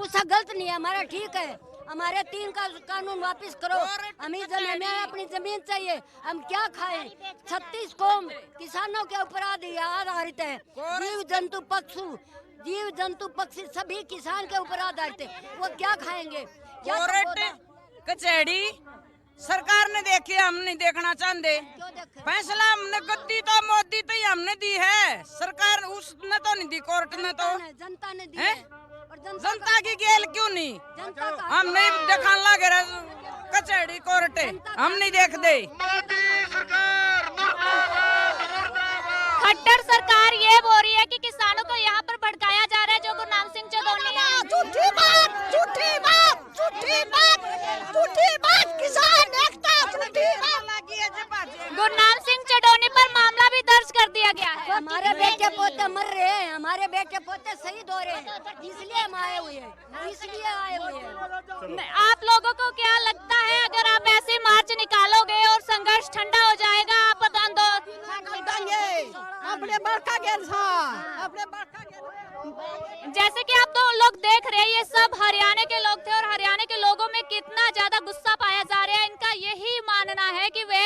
गुस्सा गलत नहीं है, हमारा ठीक है। हमारे 3 का कानून वापस करो। हमें अपनी जमीन चाहिए, हम क्या खाएं? 36 कौम किसानों के ऊपर आधारित है। जीव जंतु पक्षी सभी किसान के ऊपर आधारित है। वो क्या खाएंगे? कचहरी सरकार ने देखी, हम नहीं देखना चाहते। फैसला हमने गद्दी तो मोदी तो ही हमने दी है, सरकार उसने तो नहीं दी, कोर्ट ने तो जनता ने दी है। और जनता की गेल क्यों नहीं? हम नहीं देखने लगे कचहरी कोर्ट, हम नहीं देख दे। खट्टर सरकार ये बोल रही है कि किसानों को यहाँ पर भड़काया जा रहा है, जो गुरनाम सिंह चौधरी झूठी बात, झूठी बात, झूठी बात, झूठी बात, किसान एकता, झूठी बात। गुरनाम सिंह चौधरी पर मामला भी दर्ज कर दिया गया है। हमारे बेटे पोते मर रहे हैं, हमारे बेटे पोते शहीद हो रहे हैं, इसलिए हम आए हुए हैं, आप लोगों को क्या लगता है, अगर आप ऐसे मार्च निकालोगे और संघर्ष ठंडा हो जाएगा, आप अपने बड़का गेल जैसे कि आप तो लोग देख रहे हैं, ये सब हरियाणा के लोग थे और हरियाणा के लोगों में कितना ज्यादा गुस्सा पाया जा रहा है। इनका यही मानना है कि वे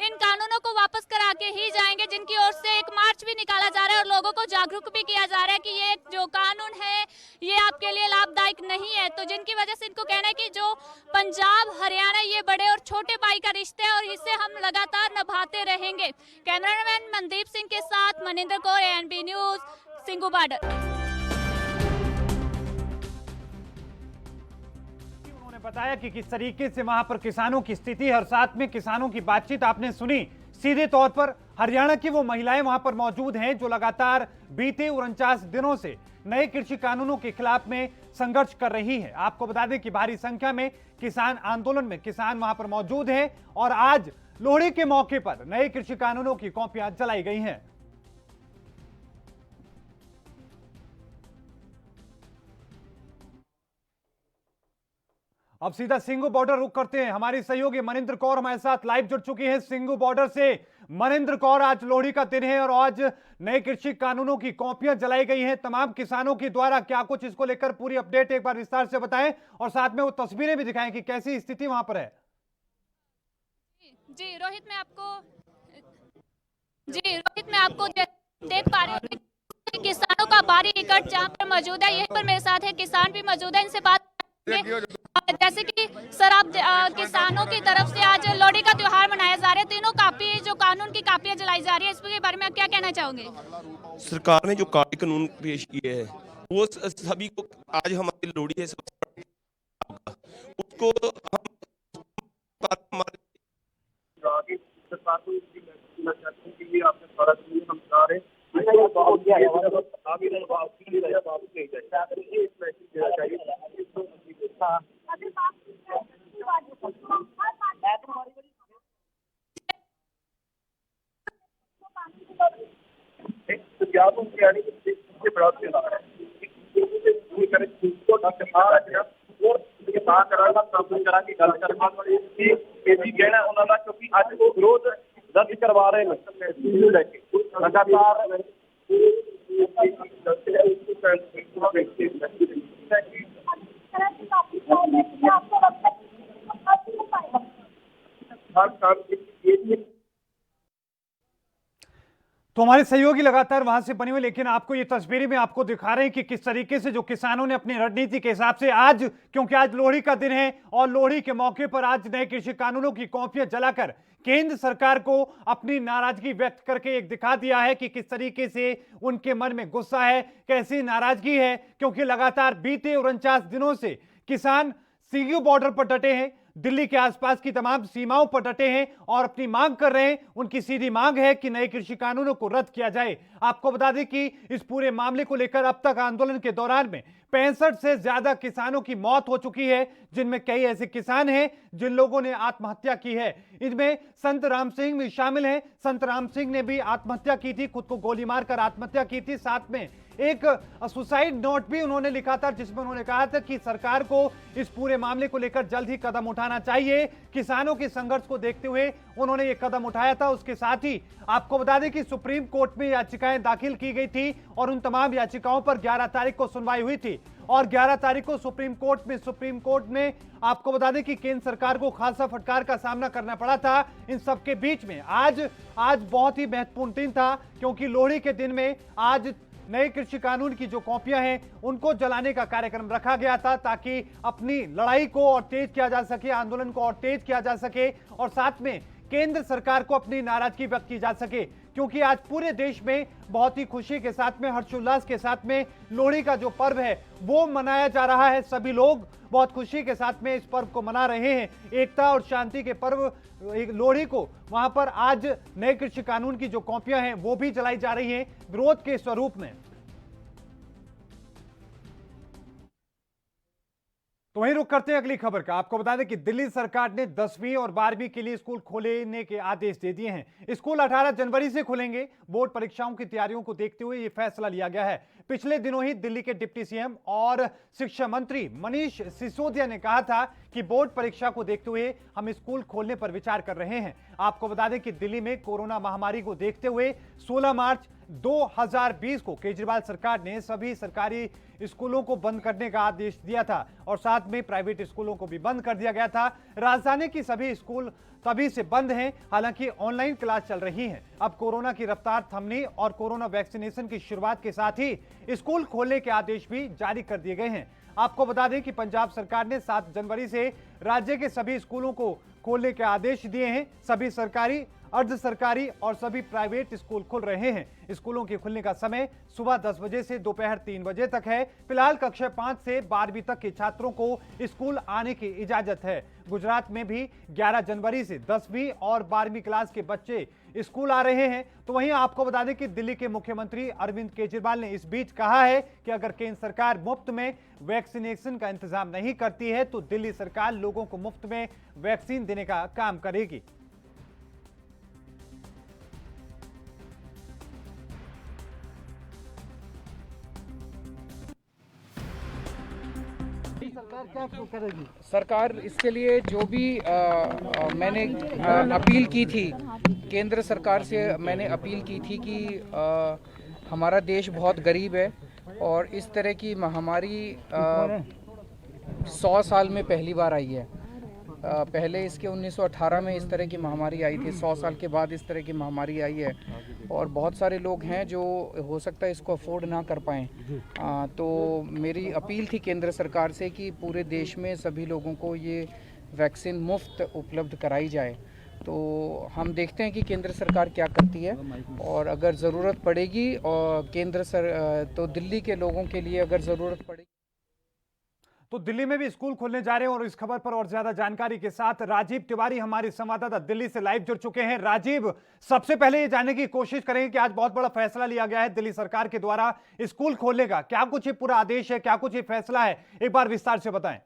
इन कानूनों को वापस करा के ही जाएंगे, जिनकी ओर से एक मार्च भी निकाला जा रहा है और लोगों को जागरूक भी किया जा रहा है कि ये जो कानून है ये आपके लिए लाभदायक नहीं है। तो जिनकी वजह से इनको कहना है कि जो पंजाब हरियाणा ये बड़े और छोटे भाई का रिश्ता है और इसे हम लगातार निभाते रहेंगे। कैमरामैन मनदीप सिंह के साथ Maninder Kaur, ANB news, Singhu border. बताया कि किस तरीके से वहां पर किसानों की स्थिति और साथ में किसानों की बातचीत आपने सुनी। सीधे तौर पर हरियाणा की वो महिलाएं वहां पर मौजूद हैं जो लगातार बीते 49 दिनों से नए कृषि कानूनों के खिलाफ में संघर्ष कर रही है। आपको बता दें कि भारी संख्या में किसान आंदोलन में किसान वहां पर मौजूद हैं और आज लोहड़ी के मौके पर नए कृषि कानूनों की कॉपियां जलाई गई हैं। अब सीधा सिंगू बॉर्डर रुक करते हैं। हमारी सहयोगी मनिंद्र कौर हमारे साथ लाइव जुड़ चुकी हैं सिंगू बॉर्डर से। मनिंद्र कौर, आज लोहड़ी का दिन है और आज नए कृषि कानूनों की कॉपियां जलाई गई हैं तमाम किसानों के द्वारा। क्या कुछ इसको लेकर पूरी अपडेट एक बार विस्तार से बताएं और साथ में वो तस्वीरें भी दिखाएं कि कैसी स्थिति वहां पर है। जी रोहित, मैं आपको देख पा रही हूँ किसानों का भारी इकट्ठ जहाँ पर मौजूद है। यहीं पर मेरे साथ है किसान भी मौजूद है, इनसे बात जैसे कि सर आप किसानों की तरफ से आज लोहड़ी का त्योहार मनाया जा रहा है, तीनों कापी जो कानून की कापियां जलाई जा रही है, इसके बारे में आप क्या कहना चाहोगे? सरकार ने जो काले कानून पेश किए हैं वो सभी को, आज हमारी लोहड़ी है उसको हम क्योंकि आज वो विरोध दर्ज करवा रहे हैं लगातार तो हमारे सहयोगी लगातार वहां से बने हुए, लेकिन आपको ये तस्वीरें में आपको दिखा रहे हैं कि किस तरीके से जो किसानों ने अपनी रणनीति के हिसाब से आज, क्योंकि आज लोहड़ी का दिन है और लोहड़ी के मौके पर आज नए कृषि कानूनों की कॉपियां जलाकर केंद्र सरकार को अपनी नाराजगी व्यक्त करके एक दिखा दिया है कि किस तरीके से उनके मन में गुस्सा है, कैसी नाराजगी है। क्योंकि लगातार बीते 49 दिनों से किसान सीयू बॉर्डर पर डटे हैं, दिल्ली के आसपास की तमाम सीमाओं पर डटे हैं और अपनी मांग कर रहे हैं। उनकी सीधी मांग है कि नए कृषि कानूनों को रद्द किया जाए। आपको बता दें कि इस पूरे मामले को लेकर अब तक आंदोलन के दौरान में 65 से ज्यादा किसानों की मौत हो चुकी है, जिनमें कई ऐसे किसान हैं जिन लोगों ने आत्महत्या की है। इनमें संत राम सिंह भी शामिल हैं। संत राम सिंह ने भी आत्महत्या की थी, खुद को गोली मारकर आत्महत्या की थी। साथ में एक सुसाइड नोट भी उन्होंने लिखा था जिसमें उन्होंने कहा था कि सरकार को इस पूरे मामले को लेकर जल्द ही कदम उठाना चाहिए। किसानों के संघर्ष को देखते हुए उन्होंने ये कदम उठाया था। उसके साथ ही आपको बता दें कि सुप्रीम कोर्ट में याचिकाएं दाखिल की गई थी और उन तमाम याचिकाओं पर 11 तारीख को सुनवाई हुई थी और 11 तारीख को सुप्रीम कोर्ट में आपको बता दें कि केंद्र सरकार को खासा फटकार का सामना करना पड़ा था। इन सब के बीच में आज बहुत ही महत्वपूर्ण दिन था, क्योंकि लोहड़ी के दिन में आज नए कृषि कानून की जो कॉपियां हैं उनको जलाने का कार्यक्रम रखा गया था, ताकि अपनी लड़ाई को और तेज किया जा सके, आंदोलन को और तेज किया जा सके और साथ में केंद्र सरकार को अपनी नाराजगी व्यक्त की जा सके। क्योंकि आज पूरे देश में बहुत ही खुशी के साथ में, हर्षोल्लास के साथ में लोहड़ी का जो पर्व है वो मनाया जा रहा है। सभी लोग बहुत खुशी के साथ में इस पर्व को मना रहे हैं। एकता और शांति के पर्व लोहड़ी को वहां पर आज नए कृषि कानून की जो कॉपियां हैं वो भी जलाई जा रही हैं विरोध के स्वरूप में। तो वहीं रुक करते हैं अगली खबर का। आपको बता दें कि दिल्ली सरकार ने 10वीं और 12वीं के लिए स्कूल खोलने के आदेश दे दिए हैं। स्कूल 18 जनवरी से खुलेंगे। बोर्ड परीक्षाओं की तैयारियों को देखते हुए यह फैसला लिया गया है। पिछले दिनों ही दिल्ली के डिप्टी सीएम और शिक्षा मंत्री मनीष सिसोदिया ने कहा था कि बोर्ड परीक्षा को देखते हुए हम स्कूल खोलने पर विचार कर रहे हैं। आपको बता दें कि दिल्ली में कोरोना महामारी को देखते हुए 16 मार्च 2020 को केजरीवाल सरकार ने सभी सरकारी स्कूलों को बंद करने का आदेश दिया था और साथ में प्राइवेट स्कूलों को भी बंद कर दिया गया था। राजधानी की सभी स्कूल तभी से बंद हैं, हालांकि ऑनलाइन क्लास चल रही हैं। अब कोरोना की रफ्तार थमने और कोरोना वैक्सीनेशन की शुरुआत के साथ ही स्कूल खोलने के आदेश भी जारी कर दिए गए हैं। आपको बता दें कि पंजाब सरकार ने 7 जनवरी से राज्य के सभी स्कूलों को खोलने के आदेश दिए हैं। सभी सरकारी, अर्ध सरकारी और सभी प्राइवेट स्कूल खुल रहे हैं। स्कूलों के खुलने का समय सुबह 10 बजे से दोपहर 3 बजे तक है। फिलहाल कक्षा 5 से 12वीं तक के छात्रों को स्कूल आने की इजाजत है। गुजरात में भी 11 जनवरी से 10वीं और 12वीं क्लास के बच्चे स्कूल आ रहे हैं। तो वहीं आपको बता दें कि दिल्ली के मुख्यमंत्री अरविंद केजरीवाल ने इस बीच कहा है कि अगर केंद्र सरकार मुफ्त में वैक्सीनेशन का इंतजाम नहीं करती है तो दिल्ली सरकार लोगों को मुफ्त में वैक्सीन देने का काम करेगी। सरकार क्या करेगी? सरकार इसके लिए जो भी मैंने अपील की थी केंद्र सरकार से, मैंने अपील की थी कि हमारा देश बहुत गरीब है और इस तरह की महामारी 100 साल में पहली बार आई है। पहले इसके 1918 में इस तरह की महामारी आई थी। 100 साल के बाद इस तरह की महामारी आई है और बहुत सारे लोग हैं जो हो सकता है इसको अफोर्ड ना कर पाएँ। तो मेरी अपील थी केंद्र सरकार से कि पूरे देश में सभी लोगों को ये वैक्सीन मुफ्त उपलब्ध कराई जाए। तो हम देखते हैं कि केंद्र सरकार क्या करती है और अगर ज़रूरत पड़ेगी और तो दिल्ली के लोगों के लिए अगर ज़रूरत पड़ेगी तो दिल्ली में भी स्कूल खुलने जा रहे हैं। और इस खबर पर और ज्यादा जानकारी के साथ राजीव तिवारी हमारे संवाददाता दिल्ली से लाइव जुड़ चुके हैं। राजीव, सबसे पहले ये जानने की कोशिश करेंगे कि आज बहुत बड़ा फैसला लिया गया है दिल्ली सरकार के द्वारा स्कूल खोलने का। क्या कुछ ये पूरा आदेश है, क्या कुछ ये फैसला है, एक बार विस्तार से बताएं।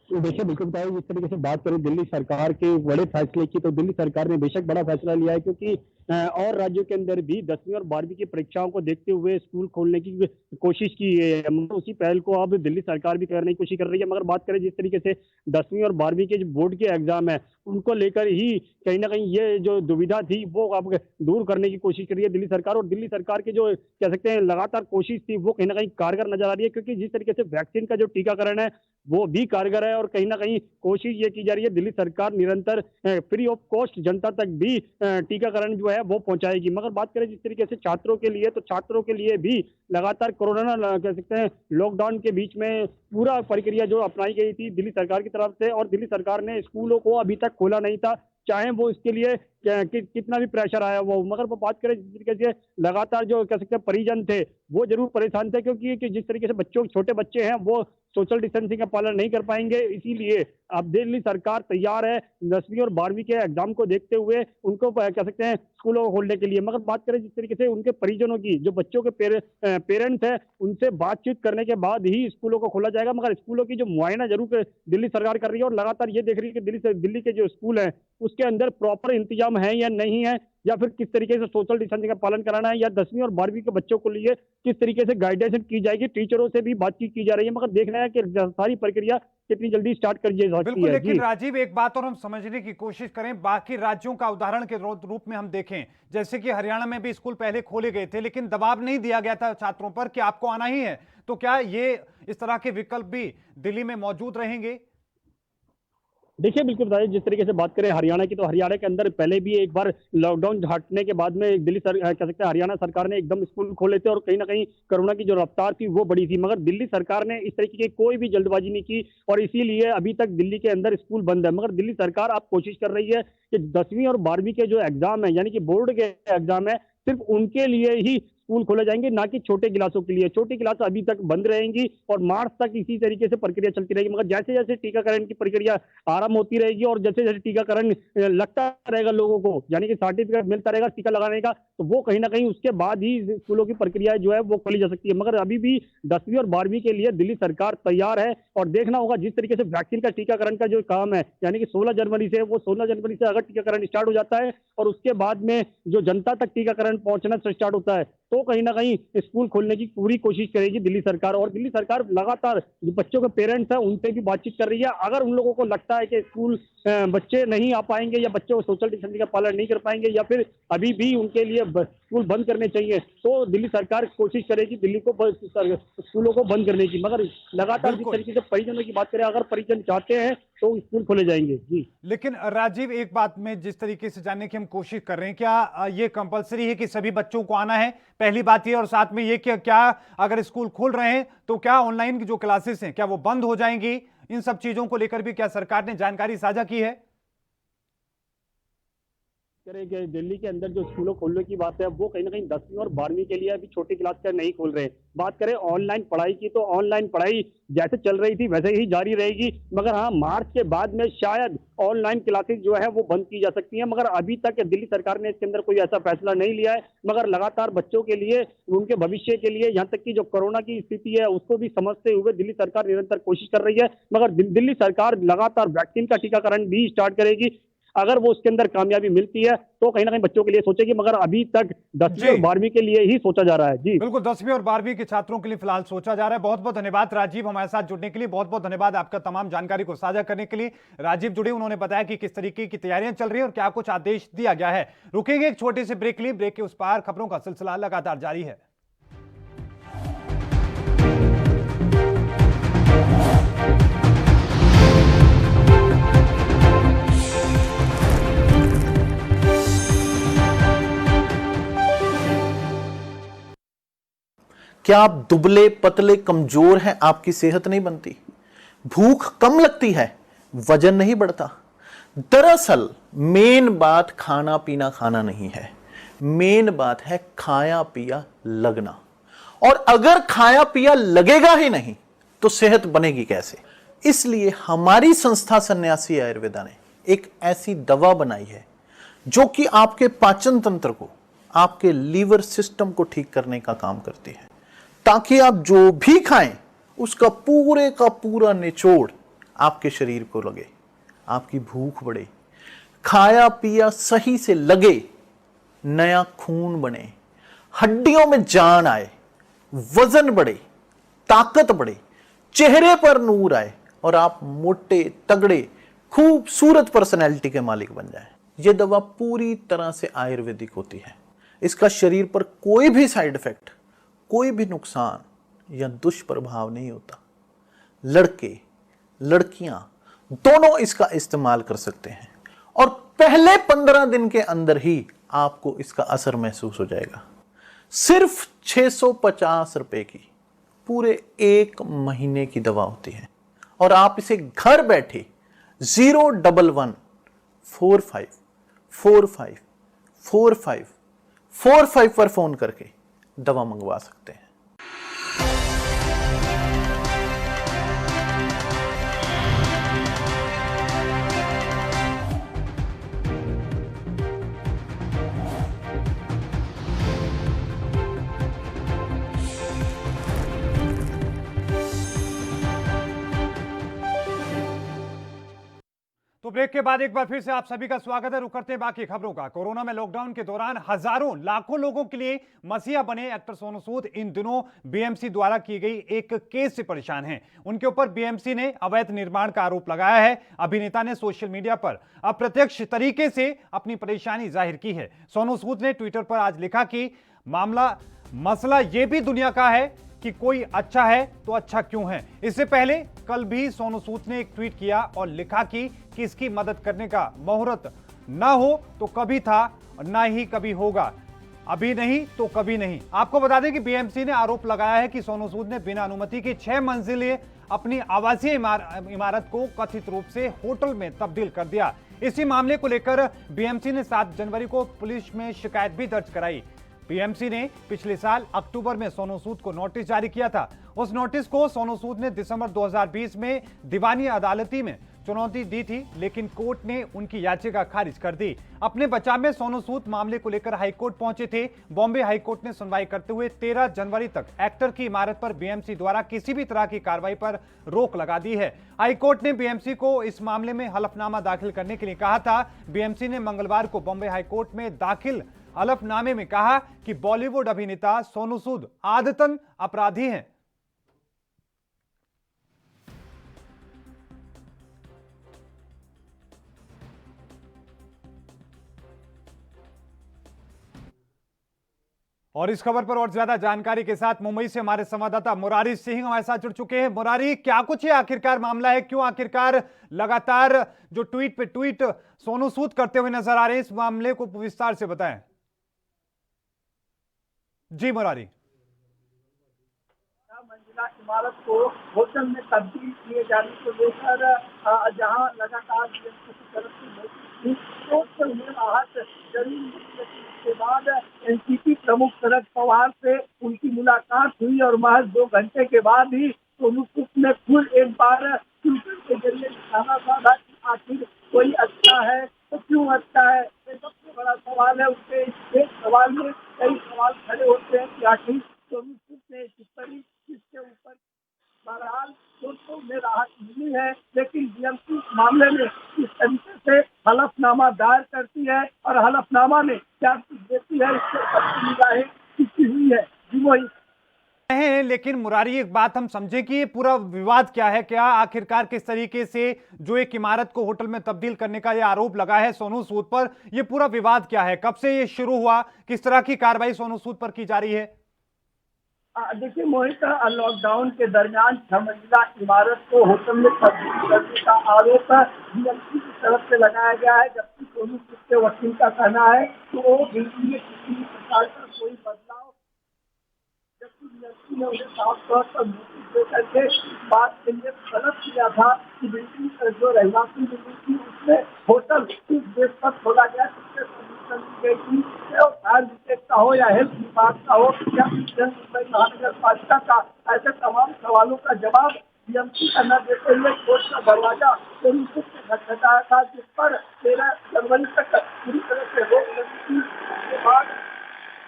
देखिए, बिल्कुल बताइए, जिस तरीके से बात करें दिल्ली सरकार के बड़े फैसले की, तो दिल्ली सरकार ने बेशक बड़ा फैसला लिया है, क्योंकि और राज्यों के अंदर भी 10वीं और 12वीं की परीक्षाओं को देखते हुए स्कूल खोलने की कोशिश की है। उसी पहल को अब दिल्ली सरकार भी करने की कोशिश कर रही है। मगर बात करें जिस तरीके से 10वीं और 12वीं के जो बोर्ड के एग्जाम है उनको लेकर ही कहीं ना कहीं ये जो दुविधा थी वो अब दूर करने की कोशिश कर रही है दिल्ली सरकार। और दिल्ली सरकार की जो कह सकते हैं लगातार कोशिश थी वो कहीं ना कहीं कारगर नजर आ रही है, क्योंकि जिस तरीके से वैक्सीन का जो टीकाकरण है वो भी कारगर है और कहीं ना कहीं कोशिश ये की जा रही है दिल्ली सरकार निरंतर फ्री ऑफ कॉस्ट जनता तक भी टीकाकरण जो है वो पहुंचाएगी। मगर बात करें जिस तरीके से छात्रों के लिए, तो छात्रों के लिए भी लगातार कोरोना कह सकते हैं लॉकडाउन के बीच में पूरा प्रक्रिया जो अपनाई गई थी दिल्ली सरकार की तरफ से, और दिल्ली सरकार ने स्कूलों को अभी तक खोला नहीं था, चाहे वो इसके लिए कितना भी प्रेशर आया वो। मगर वो बात करें जिस तरीके से लगातार जो कह सकते हैं परिजन थे वो जरूर परेशान थे, क्योंकि जिस तरीके से बच्चों छोटे बच्चे हैं वो सोशल डिस्टेंसिंग का पालन नहीं कर पाएंगे। इसीलिए अब दिल्ली सरकार तैयार है 10वीं और 12वीं के एग्जाम को देखते हुए उनको कह सकते हैं स्कूलों को खोलने के लिए। मगर बात करें जिस तरीके से उनके परिजनों की, जो बच्चों के पेरेंट्स हैं, उनसे बातचीत करने के बाद ही स्कूलों को खोला जाएगा। मगर स्कूलों की जो मुआयना जरूर दिल्ली सरकार कर रही है और लगातार ये देख रही है कि दिल्ली के जो स्कूल हैं उसके अंदर प्रॉपर इंतजाम है या नहीं है, या फिर किस तरीके से सोशल डिस्टेंसिंग का पालन कराना है, या 10वीं और 12वीं के बच्चों को लिए किस तरीके से गाइडेंस की जाएगी। टीचरों से भी बातचीत की जा रही है, मगर देखना है कि सारी प्रक्रिया कितनी जल्दी स्टार्ट कर दी जाती है। बिल्कुल, लेकिन राजीव एक बात और हम समझने की कोशिश करें, बाकी राज्यों का उदाहरण के रूप में हम देखें, जैसे कि हरियाणा में भी स्कूल पहले खोले गए थे लेकिन दबाव नहीं दिया गया था छात्रों पर कि आपको आना ही है, तो क्या ये इस तरह के विकल्प भी दिल्ली में मौजूद रहेंगे? देखिए बिल्कुल बताइए, जिस तरीके से बात करें हरियाणा की, तो हरियाणा के अंदर पहले भी एक बार लॉकडाउन हटने के बाद में कह सकते हैं हरियाणा सरकार ने एकदम स्कूल खोले थे और कहीं ना कहीं कोरोना की जो रफ्तार थी वो बड़ी थी, मगर दिल्ली सरकार ने इस तरीके की कोई भी जल्दबाजी नहीं की और इसीलिए अभी तक दिल्ली के अंदर स्कूल बंद है। मगर दिल्ली सरकार अब कोशिश कर रही है कि 10वीं और 12वीं के जो एग्जाम है, यानी कि बोर्ड के एग्जाम है, सिर्फ उनके लिए ही स्कूल खोले जाएंगे, ना कि छोटे क्लासों के लिए। छोटी क्लास अभी तक बंद रहेंगी और मार्च तक इसी तरीके से प्रक्रिया चलती रहेगी। मगर जैसे जैसे टीकाकरण की प्रक्रिया आरंभ होती रहेगी और जैसे जैसे टीकाकरण लगता रहेगा लोगों को, यानी कि सर्टिफिकेट मिलता रहेगा टीका लगाने का, तो वो कहीं ना कहीं उसके बाद ही स्कूलों की प्रक्रिया जो है वो खोली जा सकती है। मगर अभी भी 10वीं और 12वीं के लिए दिल्ली सरकार तैयार है और देखना होगा जिस तरीके से वैक्सीन का टीकाकरण का जो काम है, यानी कि 16 जनवरी से अगर टीकाकरण स्टार्ट हो जाता है और उसके बाद में जो जनता तक टीकाकरण पहुंचना स्टार्ट होता है, तो कहीं ना कहीं स्कूल खोलने की पूरी कोशिश करेगी दिल्ली सरकार। और दिल्ली सरकार लगातार जो बच्चों के पेरेंट्स हैं उनसे भी बातचीत कर रही है। अगर उन लोगों को लगता है कि स्कूल बच्चे नहीं आ पाएंगे या बच्चे सोशल डिस्टेंसिंग का पालन नहीं कर पाएंगे या फिर अभी भी उनके लिए स्कूल बंद करने चाहिए, तो दिल्ली सरकार कोशिश करेगी दिल्ली को स्कूलों को बंद करने की। मगर लगातार जिस तरीके से परिजनों की बात करें, अगर परिजन चाहते हैं तो स्कूल खोले जाएंगे। जी लेकिन राजीव, एक बात में जिस तरीके से जानने की हम कोशिश कर रहे हैं, क्या ये कंपलसरी है कि सभी बच्चों को आना है? पहली बात ये, और साथ में ये कि क्या अगर स्कूल खोल रहे हैं तो क्या ऑनलाइन की जो क्लासेस हैं क्या वो बंद हो जाएंगी? इन सब चीजों को लेकर भी क्या सरकार ने जानकारी साझा की है? दिल्ली के अंदर जो स्कूलों खोलने की बात है वो कहीं ना कहीं 10वीं और 12वीं के लिए अभी छोटी क्लास का नहीं खोल रहे हैं। बात करें ऑनलाइन पढ़ाई की, तो ऑनलाइन पढ़ाई जैसे चल रही थी वैसे ही जारी रहेगी। मगर हाँ, मार्च के बाद में शायद ऑनलाइन क्लासेस जो है वो बंद की जा सकती हैं। मगर अभी तक दिल्ली सरकार ने इसके अंदर कोई ऐसा फैसला नहीं लिया है। मगर लगातार बच्चों के लिए, उनके भविष्य के लिए, यहाँ तक कि जो कोरोना की स्थिति है उसको भी समझते हुए दिल्ली सरकार निरंतर कोशिश कर रही है। मगर दिल्ली सरकार लगातार वैक्सीन का टीकाकरण भी स्टार्ट करेगी। अगर वो उसके अंदर कामयाबी मिलती है तो कहीं ना कहीं बच्चों के लिए सोचेगी, मगर अभी तक 10वीं और 12वीं के लिए ही सोचा जा रहा है। जी बिल्कुल, 10वीं और 12वीं के छात्रों के लिए फिलहाल सोचा जा रहा है। बहुत बहुत धन्यवाद राजीव हमारे साथ जुड़ने के लिए। बहुत बहुत धन्यवाद आपका तमाम जानकारी को साझा करने के लिए। राजीव जुड़े, उन्होंने बताया कि किस तरीके की तैयारियां चल रही है और क्या कुछ आदेश दिया गया है। रुकेंगे एक छोटे से ब्रेक के लिए। ब्रेक के उस पार खबरों का सिलसिला लगातार जारी है। क्या आप दुबले पतले कमजोर हैं? आपकी सेहत नहीं बनती, भूख कम लगती है, वजन नहीं बढ़ता? दरअसल मेन बात खाना पीना खाना नहीं है, मेन बात है खाया पिया लगना। और अगर खाया पिया लगेगा ही नहीं तो सेहत बनेगी कैसे? इसलिए हमारी संस्था सन्यासी आयुर्वेदा ने एक ऐसी दवा बनाई है जो कि आपके पाचन तंत्र को, आपके लीवर सिस्टम को ठीक करने का काम करती है, ताकि आप जो भी खाएं उसका पूरे का पूरा निचोड़ आपके शरीर को लगे, आपकी भूख बढ़े, खाया पिया सही से लगे, नया खून बने, हड्डियों में जान आए, वजन बढ़े, ताकत बढ़े, चेहरे पर नूर आए और आप मोटे तगड़े खूबसूरत पर्सनैलिटी के मालिक बन जाएं। यह दवा पूरी तरह से आयुर्वेदिक होती है। इसका शरीर पर कोई भी साइड इफेक्ट, कोई भी नुकसान या दुष्प्रभाव नहीं होता। लड़के लड़कियां दोनों इसका इस्तेमाल कर सकते हैं और पहले 15 दिन के अंदर ही आपको इसका असर महसूस हो जाएगा। सिर्फ 650 रुपए की पूरे 1 महीने की दवा होती है और आप इसे घर बैठे 011 45 45 45 45 पर फोन करके दवा मंगवा सकते हैं। तो ब्रेक के बाद एक बार फिर से आप सभी का स्वागत है। रुक करते हैं बाकी खबरों का। कोरोना में लॉकडाउन के दौरान हजारों लाखों लोगों के लिए मसीहा बने एक्टर सोनू सूद इन दिनों बीएमसी द्वारा की गई एक केस से परेशान हैं। उनके ऊपर बीएमसी ने अवैध निर्माण का आरोप लगाया है। अभिनेता ने सोशल मीडिया पर अप्रत्यक्ष तरीके से अपनी परेशानी जाहिर की है। सोनू सूद ने ट्विटर पर आज लिखा कि मसला यह भी दुनिया का है कि कोई अच्छा है तो अच्छा क्यों है। इससे पहले कल भी सोनू सूद ने एक ट्वीट किया और लिखा कि किसकी मदद करने का मुहूर्त ना हो तो कभी था और ना ही कभी होगा, अभी नहीं तो कभी नहीं। आपको बता दें कि बीएमसी ने आरोप लगाया है कि सोनू सूद ने बिना अनुमति के 6 मंजिले अपनी आवासीय इमारत को कथित रूप से होटल में तब्दील कर दिया। इसी मामले को लेकर बीएमसी ने 7 जनवरी को पुलिस में शिकायत भी दर्ज कराई। बीएमसी ने पिछले साल अक्टूबर में सोनू सूद को नोटिस जारी किया था। उस नोटिस को सोनू सूद ने दिसंबर 2020 में दीवानी अदालती में चुनौती दी थी, लेकिन कोर्ट ने उनकी याचिका खारिज कर दी। अपने बचाव में सोनू सूद मामले को लेकर हाईकोर्ट पहुंचे थे। बॉम्बे हाईकोर्ट ने सुनवाई करते हुए 13 जनवरी तक एक्टर की इमारत पर बीएमसी द्वारा किसी भी तरह की कार्रवाई पर रोक लगा दी है। हाईकोर्ट ने बीएमसी को इस मामले में हलफनामा दाखिल करने के लिए कहा था। बीएमसी ने मंगलवार को बॉम्बे हाईकोर्ट में दाखिल हलफनामे में कहा कि बॉलीवुड अभिनेता सोनू सूद आदतन अपराधी हैं। और इस खबर पर और ज्यादा जानकारी के साथ मुंबई से हमारे संवाददाता मुरारी सिंह हमारे साथ जुड़ चुके हैं। मुरारी, क्या कुछ ये आखिरकार मामला है, क्यों आखिरकार लगातार जो ट्वीट पे ट्वीट सोनू सूद करते हुए नजर आ रहे हैं, इस मामले को विस्तार से बताएं। जी मुरारी। मंजिला इमारत को होटल में तब्दील किए जाने को लेकर जहां लगातार बीएमसी की तरफ से नोटिस थी, तो उन्हें राहत जरूर के बाद एनसीपी प्रमुख शरद पवार से उनकी मुलाकात हुई और महज 2 घंटे के बाद ही सोनू सूद ने खुद एक बार ट्विटर के जरिए निशाना साधा कि आखिर कोई अच्छा है तो क्यों अच्छा है। ये सबसे बड़ा सवाल है। उसके एक सवाल में कई सवाल खड़े होते हैं कि आखिर सोनू सूद ने टिप्पणी किसके ऊपर। बहरहाल दोस्तों में राहत मिली है, लेकिन बीएमसी मामले में इस तरीके से हलफनामा दायर करती है और हलफनामा में क्या देती है, इससे सबकी निगाहें खींची हुई है। जी वही हैं, लेकिन मुरारी एक बात हम समझे कि ये पूरा विवाद क्या है, क्या आखिरकार किस तरीके से जो एक इमारत को होटल में तब्दील करने का ये आरोप लगा है सोनू सूद पर, ये पूरा विवाद क्या है, कब से ये शुरू हुआ, किस तरह की कार्रवाई सोनू सूद पर की जा रही है? देखिए मोहित, लॉकडाउन के दरमियान 6 मंजिला इमारत को होटल में तब्दील करने का आरोप बीएमसी की तरफ से लगाया गया है, जबकि सोनू सूद के वकील का कहना है कि वो बिल्डिंग में किसी भी प्रकार का कोई बदलाव, जबकि बीएमसी ने उन्हें साफ तौर पर नोटिस दे करके बात के लिए तलब किया था कि बिल्डिंग जो रहवासी बिल्डिंग थी उसमें होटल इस देश पर खोला गया, जिससे सॉल्यूशन दी गई थी, फायर ब्रिगेड का हो या हेल्थ विभाग का हो या मुंबई महानगर पालिका का, ऐसे तमाम सवालों का जवाब बीएमसी का न देते हुए कोर्ट का दरवाजा सोनू सूद से खटखटाया था, जिस पर 13 जनवरी तक पूरी तरह से रोक लगी थी। उसके बाद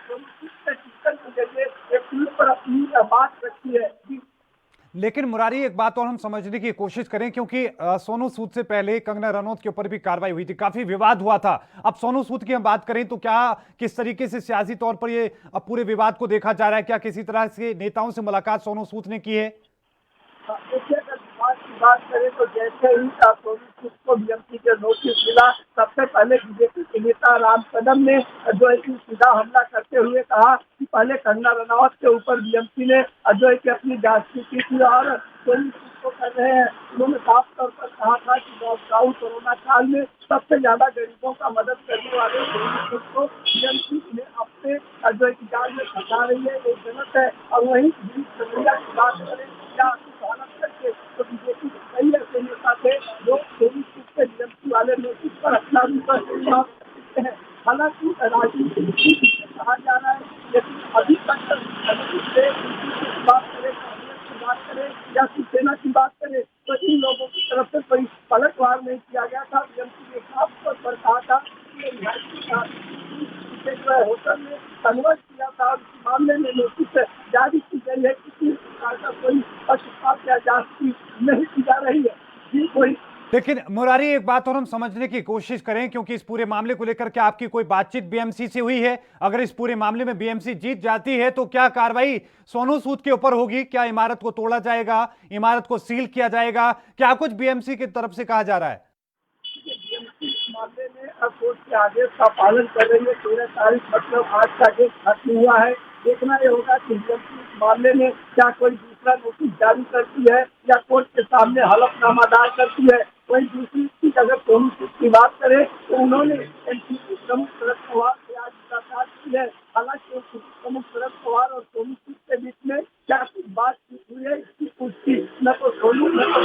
सोनू सूद ने ट्विटर के जरिए एक ट्वीट पर अपनी बात रखी है। लेकिन मुरारी एक बात और हम समझने की कोशिश करें, क्योंकि सोनू सूद से पहले कंगना रनौत के ऊपर भी कार्रवाई हुई थी, काफी विवाद हुआ था। अब सोनू सूद की हम बात करें तो क्या किस तरीके से सियासी तौर पर ये पूरे विवाद को देखा जा रहा है, क्या किसी तरह से नेताओं से मुलाकात सोनू सूद ने की है? देखिए, अगर विवाद की बात करें तो जैसे ही सोनू सूद को बीएमसी के नोटिस मिला, सबसे पहले बीजेपी के नेता राम कदम ने जो है कि सीधा हमला करते हुए कहा कि पहले कंगना रनौत के ऊपर बीएमसी ने जो है कि अपनी जांच की थी और सोनू सूद को कर रहे हैं। उन्होंने साफ तौर पर कहा था कि लॉकडाउन कोरोना काल में सबसे ज्यादा गरीबों का मदद करने वाले सोनू सूद को बीएमसी ने अपने जो है कि जाल में फंसा रही है, ये गलत है। और वहीं की बात करें तो बीजेपी के कई ऐसे नेता थे जो सोनू सूद के बीएमसी वाले नोटिस पर अपना करते हैं। हालांकि राजनीति कहा जा रहा है, लेकिन अभी तक बात करें या शिवसेना की बात करें तो इन लोगों की तरफ से कोई पलटवार नहीं किया गया था। बीएमसी ने साफ तौर पर कहा था कि होटल में कन्वर्ट किया था और इस मामले में नोटिस जारी की गई है। किसी प्रकार का कोई पक्षपात या जांच नहीं की जा रही है। जी कोई लेकिन मुरारी एक बात और हम समझने की कोशिश करें, क्योंकि इस पूरे मामले को लेकर क्या आपकी कोई बातचीत बीएमसी से हुई है? अगर इस पूरे मामले में बीएमसी जीत जाती है तो क्या कार्रवाई सोनू सूद के ऊपर होगी? क्या इमारत को तोड़ा जाएगा, इमारत को सील किया जाएगा, क्या कुछ बीएमसी की तरफ से कहा जा रहा है? बीएमसी इस मामले में कोर्ट के आदेश का पालन कर रही है। 13 तारीख मतलब आज का डेट खत्म हुआ है। देखना ये होगा कि बीएमसी इस मामले में क्या कोई दूसरा नोटिस जारी करती है या कोर्ट के सामने हलफनामा दायर करती है। वही दूसरी चीज अगर सोनू सूद की बात करें तो उन्होंने एनसीपी प्रमुख शरद पवार से आज मुलाकात की है। हालांकि प्रमुख शरद पवार और सोनू सूद के बीच में क्या कुछ बातचीत हुई है इसकी पुष्टि न तो सोनू न तो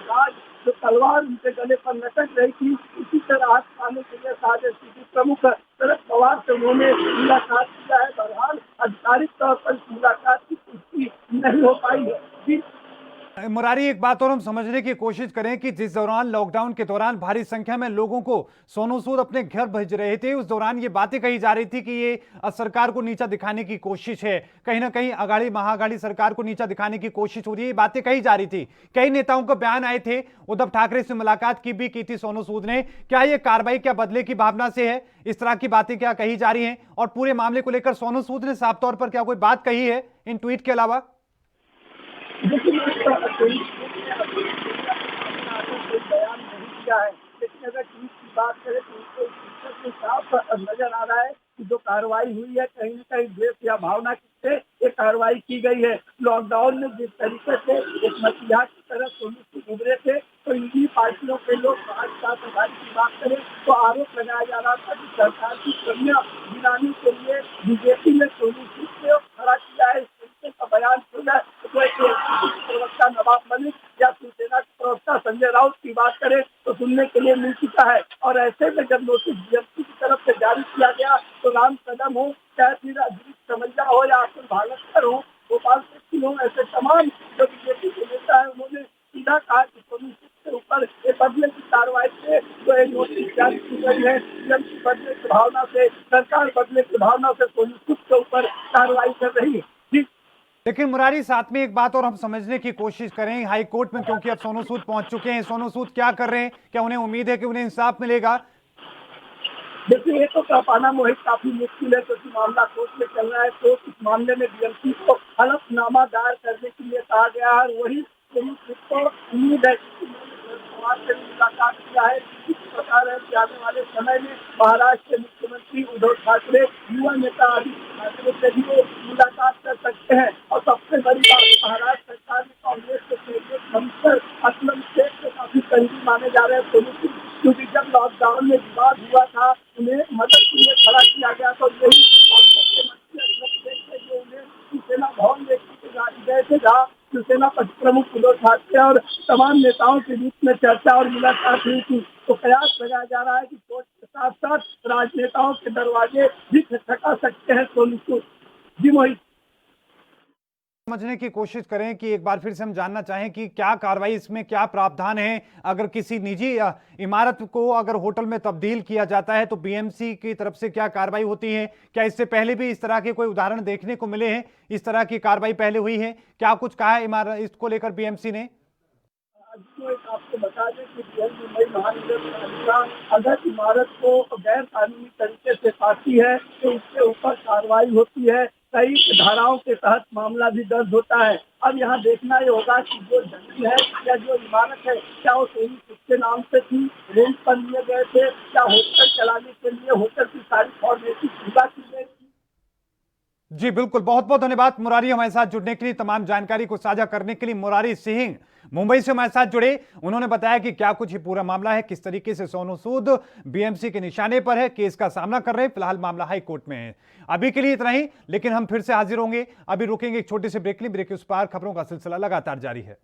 पवार जो तलवार उनके गले पर लटक रही थी इसी तरह हाथ पाने के लिए आज एनसीपी प्रमुख शरद पवार से उन्होंने मुलाकात किया है। बहरहाल आधिकारिक तौर पर मुलाकात की पुष्टि नहीं हो पाई है। मुरारी, एक बात और हम समझने की कोशिश करें कि जिस दौरान लॉकडाउन के दौरान भारी संख्या में लोगों को सोनू सूद अपने घर भेज रहे थे, उस दौरान ये बातें कही जा रही थी कि ये सरकार को नीचा दिखाने की कोशिश है, कहीं ना कहीं अगाड़ी महाअगाड़ी सरकार को नीचा दिखाने की कोशिश हो रही है, ये बातें कही जा रही थी। कई नेताओं को बयान आए थे, उद्धव ठाकरे से मुलाकात की थी सोनू सूद ने। क्या ये कार्रवाई क्या बदले की भावना से है? इस तरह की बातें क्या कही जा रही हैं? और पूरे मामले को लेकर सोनू सूद ने साफ तौर पर क्या कोई बात कही है इन ट्वीट के अलावा? लेकिन अगर ट्वीट की बात करें तो उसको साफ नजर आ रहा है कि जो कार्रवाई हुई है कहीं न कहीं द्वेष या भावना से ये कार्रवाई की गई है। लॉकडाउन में जिस तरीके से एक मसीहा की तरह सोनू सूद उभरे थे तो इन्हीं पार्टियों के लोग भाजपा प्रधान की बात करें तो आरोप लगाया जा रहा था कि सरकार की कमियां गिनाने के लिए बीजेपी ने सोनू सूद को खड़ा किया है। का बयान सुना तो प्रवक्ता नवाब मलिक या शिवसेना के प्रवक्ता संजय राउत की बात करें तो सुनने के लिए मिल चुका है। और ऐसे में जब नोटिस बीएमसी की तरफ से जारी किया गया तो राम कदम हो चाहे फिर अजीत समझा हो या अतुल भागवत हो, गोपाल सिंह हो, ऐसे तमाम जो बीजेपी के नेता है उन्होंने सीधा कहा कि सोनू सूद के ऊपर बदले की कार्रवाई से जो एक नोटिस जारी की गई है, बीएमसी बदले की भावना से, सरकार बदले की भावना से सोनू सूद के ऊपर कार्रवाई कर रही है। लेकिन मुरारी, साथ में एक बात और हम समझने की कोशिश करें, हाई कोर्ट में क्योंकि अब सोनू सूद पहुंच चुके हैं, सोनू सूद क्या कर रहे हैं? क्या उन्हें उम्मीद है कि उन्हें इंसाफ मिलेगा? देखिए ये तो कह पाना मोहित काफी मुश्किल है क्योंकि मामला कोर्ट में चल रहा है। तो इस मामले में बीएमसी को हलफनामा दायर करने के लिए कहा गया है। वही सोनू सूद को उम्मीद है से मुलाकात किया है। इस प्रकार है कि आने वाले समय में महाराष्ट्र के मुख्यमंत्री उद्धव ठाकरे, युवा नेता आदित्य ठाकरे से भी मुलाकात कर सकते हैं। और सबसे बड़ी बात, महाराष्ट्र सरकार में कांग्रेस के कैबिनेट मंत्री असलम शेख के काफी करीबी माने जा रहे हैं सोनू सूद, क्योंकि जब लॉकडाउन में विवाद हुआ था उन्हें मदद के लिए खड़ा किया गया तो यही जो उन्हें शिवसेना भवन गए थे जहाँ शिवसेना प्रमुख उद्धव ठाकरे और तमाम नेताओं के बीच में चर्चा और मुलाकात हुई थी। तो कयास लगाया जा रहा है कि कोर्ट के साथ साथ राजनेताओं के दरवाजे भी खटखटा सकते हैं सोनू सूद। जी मोहित, समझने की कोशिश करें कि एक बार फिर से हम जानना चाहें कि क्या कार्रवाई, इसमें क्या प्रावधान है? अगर किसी निजी इमारत को अगर होटल में तब्दील किया जाता है तो बीएमसी की तरफ से क्या कार्रवाई होती है? क्या इससे पहले भी इस तरह के कोई उदाहरण देखने को मिले हैं? इस तरह की कार्रवाई पहले हुई है? क्या कुछ कहा है इमारत इसको लेकर बीएमसी ने? आपको बता दें कि मुंबई महानगर पालिका अगर इमारत को गैर कानूनी तरीके से काटती है तो उसके ऊपर कार्रवाई होती है। कई धाराओं के तहत मामला भी दर्ज होता है। अब यहाँ देखना ये होगा कि जो जमीन है या जो इमारत है क्या वो सोनू सूद के नाम से थी, रेंट पर लिए गए थे, क्या होटल चलाने के लिए होटल की सारी फॉर्मेलिटी पूरा की गई थी। जी बिल्कुल, बहुत बहुत धन्यवाद मुरारी, हमारे साथ जुड़ने के लिए, तमाम जानकारी को साझा करने के लिए। मुरारी सिंह मुंबई से हमारे साथ जुड़े, उन्होंने बताया कि क्या कुछ ही पूरा मामला है, किस तरीके से सोनू सूद बीएमसी के निशाने पर है, केस का सामना कर रहे हैं। फिलहाल मामला हाई कोर्ट में है। अभी के लिए इतना ही, लेकिन हम फिर से हाजिर होंगे। अभी रुकेंगे एक छोटे से ब्रेक के लिए। ब्रेक के उस पार खबरों का सिलसिला लगातार जारी है।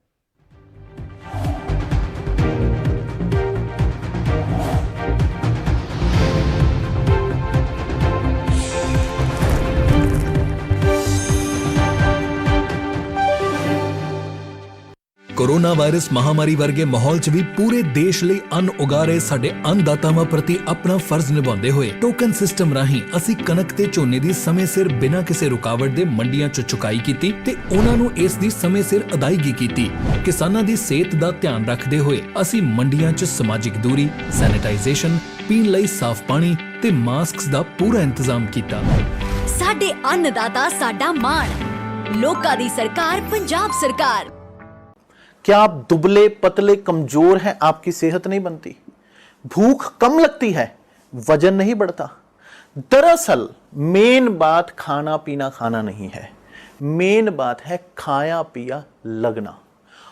कोरोना वायरस महामारी वर्गे माहौल च भी पूरे देश ਲਈ ਅੰਨ ਉਗਾ ਰਹੇ ਸਾਡੇ ਅੰਨਦਾਤਾਵਾਂ ਪ੍ਰਤੀ ਆਪਣਾ ਫਰਜ਼ ਨਿਭਾਉਂਦੇ ਹੋਏ ਟੋਕਨ ਸਿਸਟਮ ਰਾਹੀਂ ਅਸੀਂ ਕਣਕ ਤੇ ਝੋਨੇ ਦੀ ਸਮੇਂ ਸਿਰ ਬਿਨਾਂ ਕਿਸੇ ਰੁਕਾਵਟ ਦੇ ਮੰਡੀਆਂ 'ਚ ਚੁਕਾਈ ਕੀਤੀ ਤੇ ਉਹਨਾਂ ਨੂੰ ਇਸ ਦੀ ਸਮੇਂ ਸਿਰ ਅਦਾਇਗੀ ਕੀਤੀ। ਕਿਸਾਨਾਂ ਦੀ ਸਿਹਤ ਦਾ ਧਿਆਨ ਰੱਖਦੇ ਹੋਏ ਅਸੀਂ ਮੰਡੀਆਂ 'ਚ ਸਮਾਜਿਕ ਦੂਰੀ, ਸੈਨੀਟਾਈਜੇਸ਼ਨ, ਪੀਣ ਲਈ ਸਾਫ਼ ਪਾਣੀ ਤੇ ਮਾਸਕਸ ਦਾ ਪੂਰਾ ਇੰਤਜ਼ਾਮ ਕੀਤਾ। ਸਾਡੇ ਅੰਨਦਾਤਾ ਸਾਡਾ ਮਾਣ, ਲੋਕਾਂ ਦੀ ਸਰਕਾਰ ਪੰਜਾਬ ਸਰਕਾਰ। क्या आप दुबले पतले कमजोर हैं, आपकी सेहत नहीं बनती, भूख कम लगती है, वजन नहीं बढ़ता, दरअसल मेन बात खाना पीना खाना नहीं है, मेन बात है खाया पिया लगना।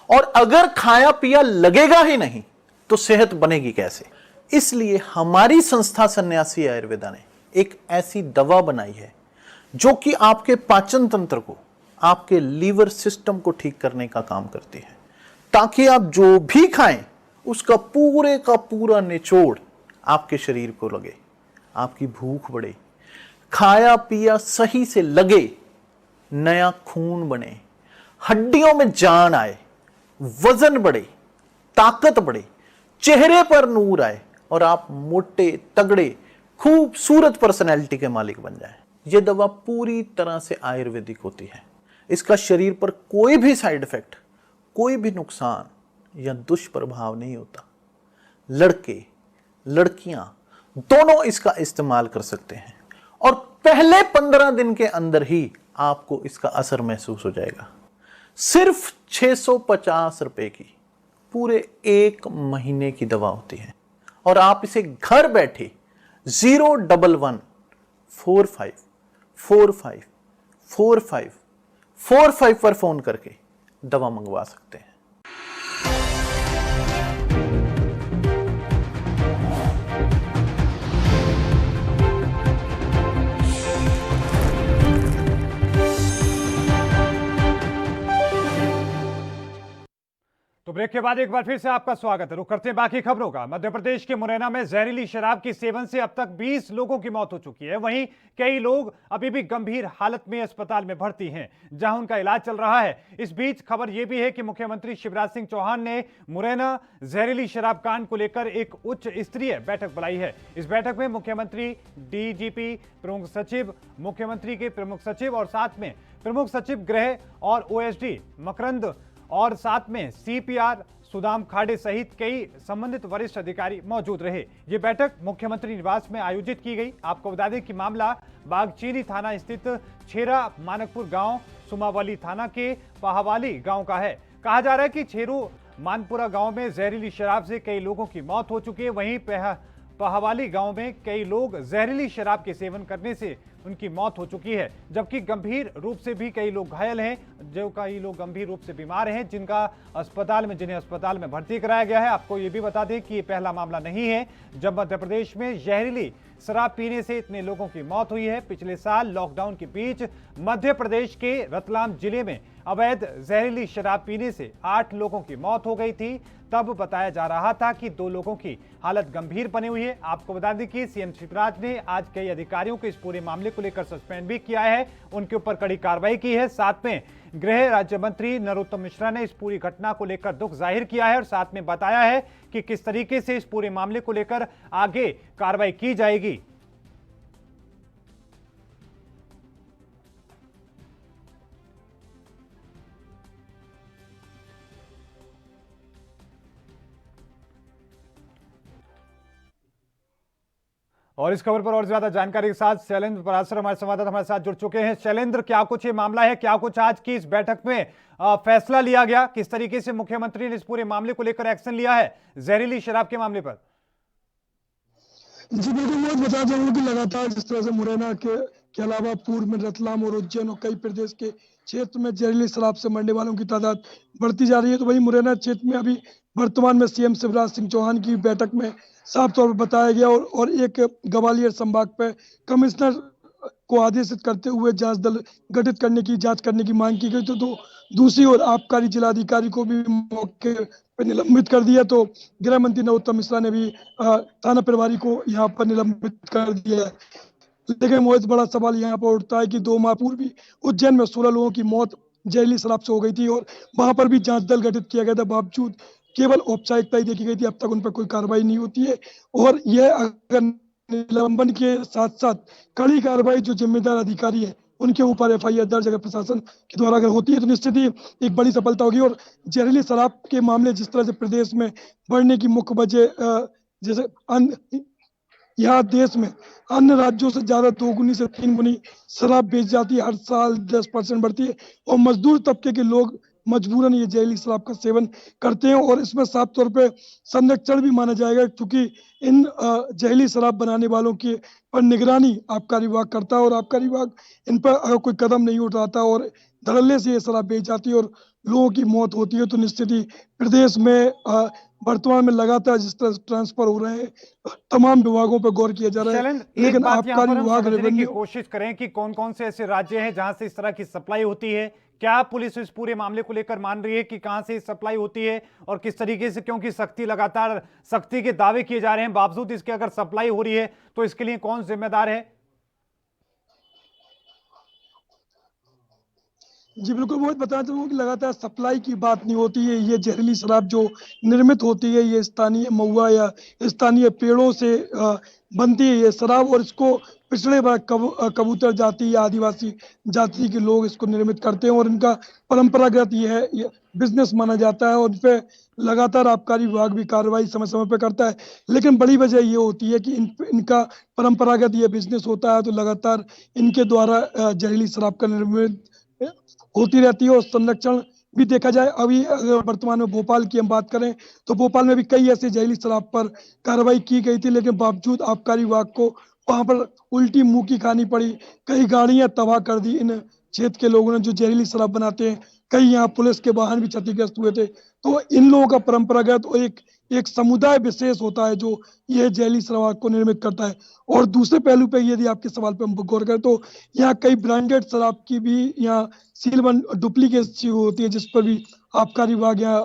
और अगर खाया पिया लगेगा ही नहीं तो सेहत बनेगी कैसे? इसलिए हमारी संस्था सन्यासी आयुर्वेदा ने एक ऐसी दवा बनाई है जो कि आपके पाचन तंत्र को, आपके लीवर सिस्टम को ठीक करने का काम करती है, ताकि आप जो भी खाएं उसका पूरे का पूरा निचोड़ आपके शरीर को लगे, आपकी भूख बढ़े, खाया पिया सही से लगे, नया खून बने, हड्डियों में जान आए, वजन बढ़े, ताकत बढ़े, चेहरे पर नूर आए और आप मोटे तगड़े खूबसूरत पर्सनैलिटी के मालिक बन जाएं। यह दवा पूरी तरह से आयुर्वेदिक होती है। इसका शरीर पर कोई भी साइड इफेक्ट, कोई भी नुकसान या दुष्प्रभाव नहीं होता। लड़के लड़कियां दोनों इसका इस्तेमाल कर सकते हैं और पहले 15 दिन के अंदर ही आपको इसका असर महसूस हो जाएगा। सिर्फ 650 रुपए की पूरे 1 महीने की दवा होती है और आप इसे घर बैठे 01145454545 पर फोन करके दवा मंगवा सकते हैं। तो ब्रेक के बाद एक बार फिर से आपका स्वागत है। रुक करते हैं बाकी खबरों का। मध्य प्रदेश के मुरैना में जहरीली शराब के सेवन से अब तक 20 लोगों की मौत हो चुकी है। वहीं कई लोग अभी भी गंभीर हालत में अस्पताल में भर्ती हैं, जहां उनका इलाज चल रहा है। इस बीच खबर यह भी है कि मुख्यमंत्री शिवराज सिंह चौहान ने मुरैना जहरीली शराब कांड को लेकर एक उच्च स्तरीय बैठक बुलाई है। इस बैठक में मुख्यमंत्री, डीजीपी, प्रमुख सचिव, मुख्यमंत्री के प्रमुख सचिव और साथ में प्रमुख सचिव गृह और ओएसडी मकरंद और साथ में सीपीआर सुदाम खाड़े सहित कई संबंधित वरिष्ठ अधिकारी मौजूद रहे। ये बैठक मुख्यमंत्री निवास में आयोजित की गई। आपको बता दें कि मामला बागचीनी थाना स्थित छेरा मानकपुर गांव, सुमावली थाना के पहावाली गांव का है। कहा जा रहा है कि छेरू मानपुरा गांव में जहरीली शराब से कई लोगों की मौत हो चुकी है। वहीं पहावाली गांव में कई लोग जहरीली शराब के सेवन करने से उनकी मौत हो चुकी है, जबकि गंभीर रूप से भी कई लोग घायल हैं, जो कई लोग गंभीर रूप से बीमार हैं, जिन्हें अस्पताल में भर्ती कराया गया है। आपको ये भी बता दें कि ये पहला मामला नहीं है जब मध्य प्रदेश में जहरीली शराब पीने से इतने लोगों की मौत हुई है। पिछले साल लॉकडाउन के बीच मध्य प्रदेश के रतलाम जिले में अवैध जहरीली शराब पीने से 8 लोगों की मौत हो गई थी। तब बताया जा रहा था कि 2 लोगों की हालत गंभीर बनी हुई है। आपको बता दें कि सीएम शिवराज ने आज कई अधिकारियों को इस पूरे मामले को लेकर सस्पेंड भी किया है, उनके ऊपर कड़ी कार्रवाई की है। साथ में गृह राज्य मंत्री नरोत्तम मिश्रा ने इस पूरी घटना को लेकर दुख जाहिर किया है और साथ में बताया है कि किस तरीके से इस पूरे मामले को लेकर आगे कार्रवाई की जाएगी। और इस खबर पर और ज्यादा जानकारी के साथ शैलेंद्र पराशर हमारे संवाददाता हमारे साथ जुड़ चुके हैं। शैलेंद्र, क्या कुछ ये मामला है, क्या कुछ आज की इस बैठक में फैसला लिया गया, किस तरीके से मुख्यमंत्री ने इस पूरे मामले को लेकर एक्शन लिया है जहरीली शराब के मामले पर? जी बिल्कुल, मैं बता दूं कि लगातार जिस तरह से मुरैना के अलावा पूर्व में रतलाम और उज्जैन और कई प्रदेश के क्षेत्र में जहरीली शराब से मरने वालों की तादाद बढ़ती जा रही है, तो वही मुरैना क्षेत्र में अभी वर्तमान में सीएम शिवराज सिंह चौहान की बैठक में साफ तौर पर बताया गया और एक ग्वालियर संभाग पे कमिश्नर को आदेशित करते हुए जांच दल गठित करने की, जांच करने की मांग की गई। तो दूसरी ओर आबकारी जिलाधिकारी को भी मौके पर निलंबित कर दिया। तो गृह मंत्री नरोत्तम मिश्रा ने भी थाना प्रभारी को यहाँ पर निलंबित कर दिया है। लेकिन मोहित, बड़ा सवाल यहाँ पर उठता है कि 2 माह पूर्व भी उज्जैन में 16 लोगों की मौत जहरीली शराब से हो गई थी और वहां पर भी जांच दल गठित किया गया था, बावजूद केवल औपचारिकता ही देखी गई थी। अब तक उन पर कोई कार्रवाई नहीं होती है और यह अगर निलंबन के साथ साथ कड़ी कार्रवाई जो जिम्मेदार अधिकारी है उनके ऊपर एफआईआर दर्ज अगर प्रशासन के द्वारा अगर होती है तो निश्चित ही एक बड़ी सफलता होगी। और जहरीली शराब के मामले जिस तरह से प्रदेश में बढ़ने की मुख्य वजह, जैसे यहाँ देश में अन्य राज्यों से ज्यादा 2 गुनी से 3 गुनी शराब बेच जाती है, हर साल 10% बढ़ती है और मजदूर तबके के लोग मजबूरन ये जहरीली शराब का सेवन करते हैं। और इसमें साफ तौर पे संरक्षण भी माना जाएगा, क्योंकि इन जहरीली शराब बनाने वालों की पर निगरानी आबकारी विभाग करता है, और आबकारी विभाग इन पर अगर कोई कदम नहीं उठाता और धड़ल्ले से ये शराब बेच जाती है और लोगों की मौत होती है, तो निश्चित ही प्रदेश में वर्तमान में लगातार जिस तरह ट्रांसफर हो रहे हैं तमाम विभागों पर गौर किया जा रहा है। लेकिन आबकारी विभाग की कोशिश करें कि कौन कौन से ऐसे राज्य हैं जहां से इस तरह की सप्लाई होती है। क्या पुलिस इस पूरे मामले को लेकर मान रही है कि कहां से सप्लाई होती है और किस तरीके से, क्योंकि लगातार सख्ती के दावे किए जा रहे हैं, बावजूद इसके अगर सप्लाई हो रही है तो इसके लिए कौन जिम्मेदार है? जी बिल्कुल, मैं बताना चाहूँगा कि लगातार सप्लाई की बात नहीं होती है। ये जहरीली शराब जो निर्मित होती है ये स्थानीय महुआ या स्थानीय पेड़ों से बनती है ये शराब, और इसको पिछड़े वर्ग कबूतर जाति या आदिवासी जाति के लोग इसको निर्मित करते हैं और इनका परंपरागत ये बिजनेस माना जाता है और इस पर लगातार आबकारी विभाग भी कार्रवाई समय समय पर करता है। लेकिन बड़ी वजह ये होती है कि इनका परंपरागत ये बिजनेस होता है, तो लगातार इनके द्वारा जहरीली शराब का निर्मित होती रहती है और संरक्षण भी देखा जाए। अभी अगर वर्तमान में भोपाल की हम बात करें तो भोपाल में भी कई ऐसे जहरीली शराब पर कार्रवाई की गई थी, लेकिन बावजूद आबकारी विभाग को वहां पर उल्टी मुंह की खानी पड़ी। कई गाड़ियां तबाह कर दी इन क्षेत्र के लोगों ने जो जहरीली शराब बनाते हैं, कई यहाँ पुलिस के वाहन भी क्षतिग्रस्त हुए थे। तो इन लोगों का परंपरागत और एक समुदाय विशेष होता है जो ये जहरीली शराब को निर्मित करता है। और दूसरे पहलू पे यदि आपके सवाल पे हम गौर करें तो यहाँ कई ब्रांडेड शराब की भी यहाँ सीलबंद डुप्लीकेट होती है, जिस पर भी आबकारी विभाग या